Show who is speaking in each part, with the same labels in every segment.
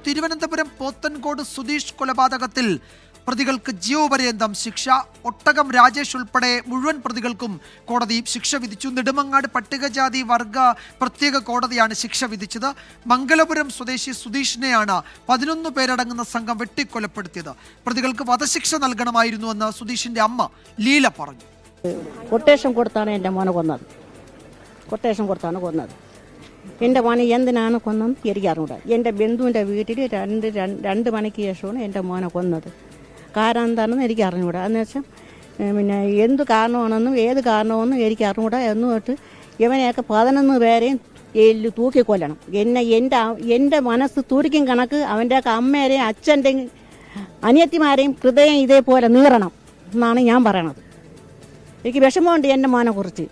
Speaker 1: തിരുവനന്തപുരം പോത്തൻകോട് സുധീഷ് കൊലപാതകത്തിൽ പ്രതികൾക്ക് ജീവപര്യന്തം ശിക്ഷ. ഒട്ടകം രാജേഷ് ഉൾപ്പെടെ മുഴുവൻ പ്രതികൾക്കും കോടതി ശിക്ഷ വിധിച്ചു. നെടുമങ്ങാട് പട്ടികജാതി വർഗ പ്രത്യേക കോടതിയാണ് ശിക്ഷ വിധിച്ചത്. മംഗലപുരം സ്വദേശി സുധീഷിനെയാണ് 11 പേരടങ്ങുന്ന സംഘം വെട്ടിക്കൊലപ്പെടുത്തിയത്. പ്രതികൾക്ക് വധശിക്ഷ നൽകണമായിരുന്നുവെന്ന് സുധീഷിന്റെ അമ്മ ലീല പറഞ്ഞു.
Speaker 2: കൊട്ടേഷൻ കൊടുത്താണ് എൻ്റെ മോനെ കൊന്നത്. കൊട്ടേഷൻ കൊടുത്താണ് കൊന്നത്. എൻ്റെ മോനെ എന്തിനാണ് കൊന്നതെന്ന് എനിക്ക് അറിഞ്ഞൂടാ. എൻ്റെ ബന്ധുവിൻ്റെ വീട്ടിൽ രണ്ട് മണിക്ക് ശേഷമാണ് എൻ്റെ മോനെ കൊന്നത്. കാരണം എന്താണെന്ന് എനിക്ക് അറിഞ്ഞൂടാ. എന്ന് വെച്ചാൽ പിന്നെ എന്ത് കാരണമാണെന്നും ഏത് കാരണമെന്നും എനിക്ക് അറിഞ്ഞൂടാ. എന്നിട്ട് ഇവനെയൊക്കെ 11 പേരെയും ജയിലിൽ തൂക്കിക്കൊല്ലണം. എൻ്റെ മനസ്സ് തുടിക്കും കണക്ക് അവൻ്റെയൊക്കെ അമ്മേരെയും അച്ഛൻ്റെയും അനിയത്തിമാരെയും ഹൃദയം ഇതേപോലെ നീറണം എന്നാണ് ഞാൻ പറയണത്. എനിക്ക് വിഷമമുണ്ട് എൻ്റെ മോനെ കുറിച്ച്.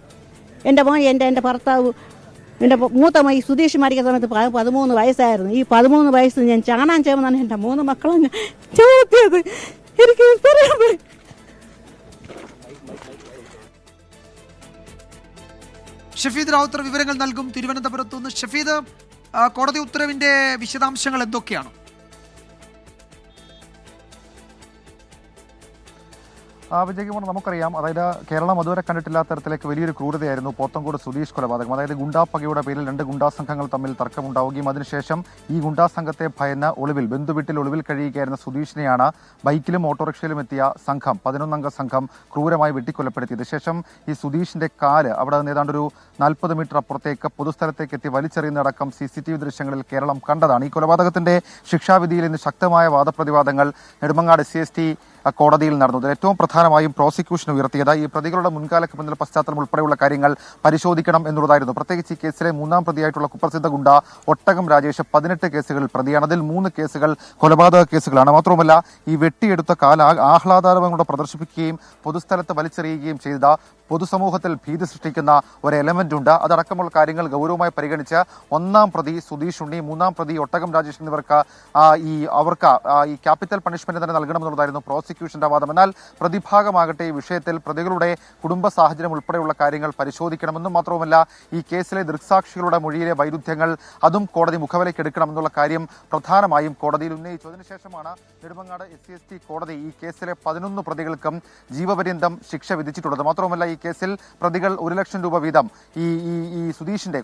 Speaker 2: എൻ്റെ മോൻ എൻ്റെ ഭർത്താവ് എൻ്റെ മൂത്ത മൈ സുധീഷ് മരിക്കുന്ന സമയത്ത് 13 വയസ്സായിരുന്നു. ഈ 13 വയസ്സ് ഞാൻ ചാണാൻ ചേർന്നാണ് എൻ്റെ 3 മക്കളും ഞാൻ ചോദിച്ചത്. എനിക്ക് പറയാൻ
Speaker 1: ഷഫീദ് റാവുത്തർ വിവരങ്ങൾ നൽകും തിരുവനന്തപുരത്തു നിന്ന്. ഷഫീദ്, കോടതി ഉത്തരവിന്റെ വിശദാംശങ്ങൾ എന്തൊക്കെയാണ്?
Speaker 3: വിജയകുമാർ, നമുക്കറിയാം, അതായത് കേരളം അതുവരെ കണ്ടിട്ടില്ലാത്ത തരത്തിലേക്ക് വലിയൊരു ക്രൂരതയായിരുന്നു പോത്തൻകോട് സുധീഷ് കൊലപാതകം. അതായത് ഗുണ്ടാപ്പകയുടെ പേരിൽ 2 ഗുണ്ടാ സംഘങ്ങൾ തമ്മിൽ തർക്കമുണ്ടാവുകയും അതിനുശേഷം ഈ ഗുണ്ടാ സംഘത്തെ ഭയന്ന് ബന്ധുവീട്ടിൽ ഒളിവിൽ കഴിയുകയായിരുന്ന സുധീഷിനെയാണ് ബൈക്കിലും ഓട്ടോറിക്ഷയിലും എത്തിയ സംഘം 11 സംഘം ക്രൂരമായി വെട്ടിക്കൊലപ്പെടുത്തിയത്. ശേഷം ഈ സുധീഷിന്റെ കാല് അവിടെ നിന്ന് ഏതാണ്ടൊരു 40 മീറ്റർ അപ്പുറത്തേക്ക് പൊതുസ്ഥലത്തേക്ക് എത്തി വലിച്ചെറിയുന്നതടക്കം CCTV ദൃശ്യങ്ങളിൽ കേരളം കണ്ടതാണ്. ഈ കൊലപാതകത്തിന്റെ ശിക്ഷാവിധിയിൽ ഇന്ന് ശക്തമായ വാദപ്രതിവാദങ്ങൾ നെടുമങ്ങാട് SC കോടതിയിൽ നടന്നു. ഇതിൽ ഏറ്റവും പ്രധാനമായും പ്രോസിക്യൂഷൻ ഉയർത്തിയത് ഈ പ്രതികളുടെ മുൻകാല ക്രിമിനൽ പശ്ചാത്തലം ഉൾപ്പെടെയുള്ള കാര്യങ്ങൾ പരിശോധിക്കണം എന്നുള്ളതായിരുന്നു. പ്രത്യേകിച്ച് ഈ കേസിലെ 3ാം പ്രതിയായിട്ടുള്ള കുപ്രസിദ്ധ ഗുണ്ട ഒട്ടകം രാജേഷ് 18 കേസുകളിൽ പ്രതിയാണ്. അതിൽ 3 കേസുകൾ കൊലപാതക കേസുകളാണ്. മാത്രമല്ല, ഈ വെട്ടിയെടുത്ത കാല ആഹ്ലാദാരവങ്ങളോട് പ്രദർശിപ്പിക്കുകയും പൊതുസ്ഥലത്ത് വലിച്ചെറിയുകയും ചെയ്ത പൊതുസമൂഹത്തിൽ ഭീതി സൃഷ്ടിക്കുന്ന ഒരു എലമെന്റ് ഉണ്ട്. അതടക്കമുള്ള കാര്യങ്ങൾ ഗൗരവമായി പരിഗണിച്ച് 1ാം പ്രതി സുധീഷ് ഉണ്ണി, 3ാം പ്രതി ഒട്ടകം രാജേഷ് എന്നിവർക്ക് ഈ ക്യാപിറ്റൽ പണിഷ്മെന്റ് തന്നെ നൽകണമെന്നുള്ളതായിരുന്നു പ്രോസിക്യൂഷന്റെ വാദം. എന്നാൽ പ്രതിഭാഗമാകട്ടെ ഈ വിഷയത്തിൽ പ്രതികളുടെ കുടുംബ സാഹചര്യം ഉൾപ്പെടെയുള്ള കാര്യങ്ങൾ പരിശോധിക്കണമെന്നും മാത്രവുമല്ല ഈ കേസിലെ ദൃക്സാക്ഷികളുടെ മൊഴിയിലെ വൈരുദ്ധ്യങ്ങൾ അതും കോടതി മുഖവിലേക്ക് എടുക്കണമെന്നുള്ള കാര്യം പ്രധാനമായും കോടതിയിൽ ഉന്നയിച്ചു. അതിനുശേഷമാണ് നെടുമങ്ങാട് SC കോടതി ഈ കേസിലെ 11 പ്രതികൾക്കും ജീവപര്യന്തം ശിക്ഷ വിധിച്ചിട്ടുള്ളത്. മാത്രവുമല്ല, ഈ കേസിൽ പ്രതികൾ 1 ലക്ഷം രൂപ വീതം ഈ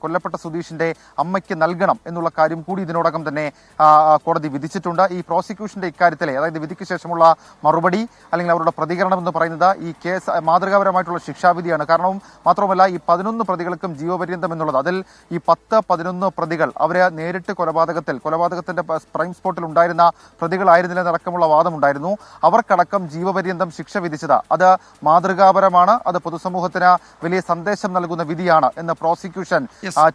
Speaker 3: കൊല്ലപ്പെട്ട സുധീഷിന്റെ അമ്മയ്ക്ക് നൽകണം എന്നുള്ള കാര്യം കൂടി ഇതിനോടകം തന്നെ കോടതി വിധിച്ചിട്ടുണ്ട്. ഈ പ്രോസിക്യൂഷന്റെ ഇക്കാര്യത്തിലെ, അതായത് വിധിക്ക് ശേഷമുള്ള മറുപടി അല്ലെങ്കിൽ അവരുടെ പ്രതികരണം എന്ന് പറയുന്നത് ഈ കേസ് മാതൃകാപരമായിട്ടുള്ള ശിക്ഷാവിധിയാണ്. കാരണം മാത്രമല്ല, ഈ 11 പ്രതികൾക്കും ജീവപര്യന്തം എന്നുള്ളത്, അതിൽ ഈ 10-11 പ്രതികൾ അവരെ നേരിട്ട് കൊലപാതകത്തിന്റെ പ്രൈം സ്പോട്ടിൽ ഉണ്ടായിരുന്ന പ്രതികളായിരുന്നില്ലെന്നടക്കമുള്ള വാദമുണ്ടായിരുന്നു. അവർക്കടക്കം ജീവപര്യന്തം ശിക്ഷ വിധിച്ചത് അത് മാതൃകാപരമാണ്, അത് പൊതുസമൂഹത്തിന് വലിയ സന്ദേശം നൽകുന്ന വിധിയാണ് എന്ന് പ്രോസിക്യൂഷൻ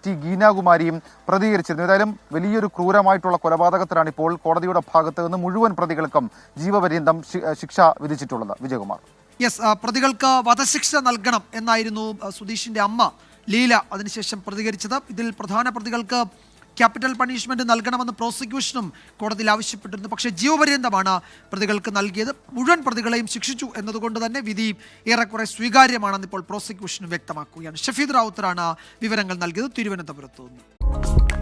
Speaker 3: T ഗീനാകുമാരിയും പ്രതികരിച്ചിരുന്നു. ഏതായാലും വലിയൊരു ക്രൂരമായിട്ടുള്ള കൊലപാതകത്തിനാണ് ഇപ്പോൾ കോടതിയുടെ ഭാഗത്ത് നിന്ന് മുഴുവൻ പ്രതികൾക്കും ജീവപര്യന്തം ശിക്ഷ വിധിച്ചിട്ടുള്ളത്. വിജയകുമാർ,
Speaker 1: പ്രതികൾക്ക് വധശിക്ഷ നൽകണം എന്നായിരുന്നു സുധീഷിന്റെ അമ്മ ലീല അതിനുശേഷം പ്രതികരിച്ചത്. ഇതിൽ പ്രധാന പ്രതികൾക്ക് ക്യാപിറ്റൽ പണിഷ്മെന്റ് നൽകണമെന്ന് പ്രോസിക്യൂഷനും കോടതിയിൽ ആവശ്യപ്പെട്ടിരുന്നു. പക്ഷേ ജീവപര്യന്തമാണ് പ്രതികൾക്ക് നൽകിയത്. മുഴുവൻ പ്രതികളെയും ശിക്ഷിച്ചു എന്നതുകൊണ്ട് തന്നെ വിധി ഏറെക്കുറെ സ്വീകാര്യമാണെന്ന് ഇപ്പോൾ പ്രോസിക്യൂഷനും വ്യക്തമാക്കുകയാണ്. ഷഫീദ് റാവുത്തറാണ് വിവരങ്ങൾ നൽകിയത് തിരുവനന്തപുരത്ത് നിന്ന്.